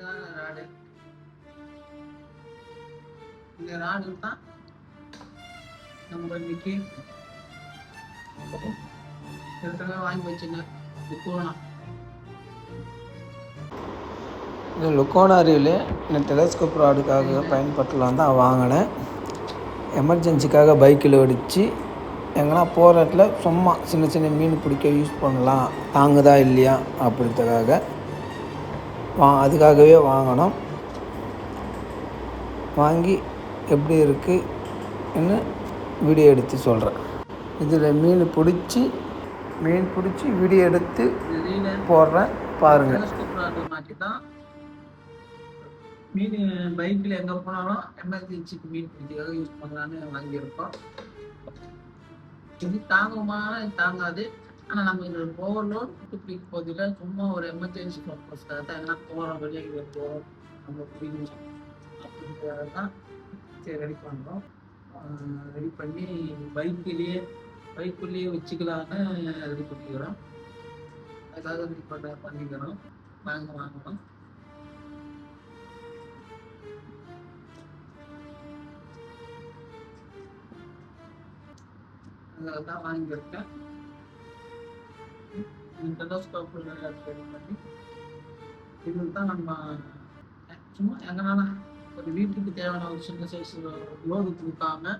இதுதான் ராடு. இந்த ராடு தான் நம்ம இன்னைக்கு ஏற்கனவே வாங்கி வச்சுங்க. இந்த லுக்கோனா ரீலு இந்த டெலஸ்கோப் ராடுக்காக பயன்படுத்தலாம் தான் வாங்கினேன். எமர்ஜென்சிக்காக பைக்கில் வெடித்து எங்கன்னா போகிற இடத்துல சும்மா சின்ன சின்ன மீன் பிடிக்க யூஸ் பண்ணலாம், தாங்குதா இல்லையா அப்படின்றதுக்காக அதுக்காகவே வாங்கினோம். வாங்கி எப்படி இருக்குன்னு வீடியோ எடுத்து சொல்கிறேன். இதில் மீன் பிடிச்சி வீடியோ எடுத்து போடுறேன், பாருங்கள். மாற்றி தான் மீன் பைக்கில் எங்கே போனாலும் எமர்ஜென்சிக்கு மீன் பிடிக்கிறதுக்காக யூஸ் பண்ணலான்னு வாங்கியிருக்கோம். இது தாங்காது. ஆனால் நம்ம இது ஓவர்லோட் பிடிக்க போதில்லை, சும்மா ஒரு எமர்ஜென்சி பர்பஸ்க்காக தான் எங்கன்னா போகிறோம், வெளியே போகிறோம், நம்ம பிடிக்கணும் அப்படின்றத தான் சரி ரெடி பண்ணுறோம். ரெடி பண்ணி பைக்குள்ளேயே வச்சுக்கலான்னு ரெடி பண்ணிக்கிறோம். அதுக்காக ரெடி பண்ணிக்கிறோம். வாங்கணும். தான் வாங்கியிருக்கேன். டெலஸ்கோப் ரெடி பண்ணி இது தான் நம்ம சும்மா எங்கனால ஒரு வீட்டுக்கு தேவையான ஒரு சின்ன சைஸ் லோடு கொடுக்காம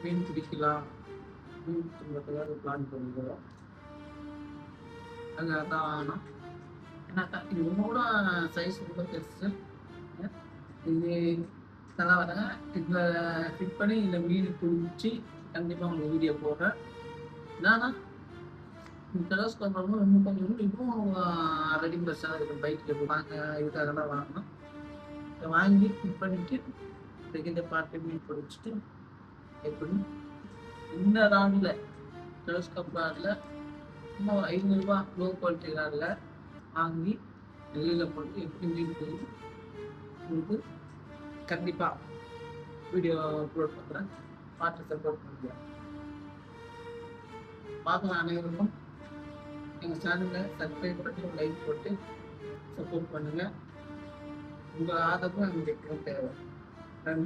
மீன் பிடிக்கலாம், மீன் பிடிக்கிறதுக்காக பிளான் பண்ணிக்கிறோம். அங்கே தான் வாங்கணும். ஏன்னா இது ரொம்ப சைஸ் ரொம்ப பெருசு. இது நல்லா வரங்க. இதில் ஃபிட் பண்ணி இதில் மீன் பிடிச்சி கண்டிப்பாக உங்களுக்கு வீடியோ போடுறேன். என்னன்னா இந்த டெலஸ்கோப் இன்னும் கொஞ்சம் இன்னும் ரெடி பெருசாக இருக்குது. பைக்கில் வாங்க இதுக்காக தான் வாங்கணும். இதை வாங்கி ஃபிட் பண்ணிவிட்டு இந்த பார்த்து மீன் பிடிச்சிட்டு எப்படி இந்த ராடில் டெலஸ்கோப் ராடில் இன்னும் ஒரு 500 ரூபா லோ குவாலிட்டி ராடில் வாங்கி வெளியில் போட்டு எப்படி மீன் பிடிச்சி உங்களுக்கு கண்டிப்பாக வீடியோ அப்லோட் பண்ணுறேன். பார்த்து சப்போர்ட் பண்ணுறேன். பார்க்கலாம் அனைவருக்கும் எங்கள் சேனலில் சப்ஸ்கிரைப் பண்ணி லைக் போட்டு சப்போர்ட் பண்ணுங்கள். உங்கள் ஆதரவும் எங்களுக்கு தேவை. நன்றி.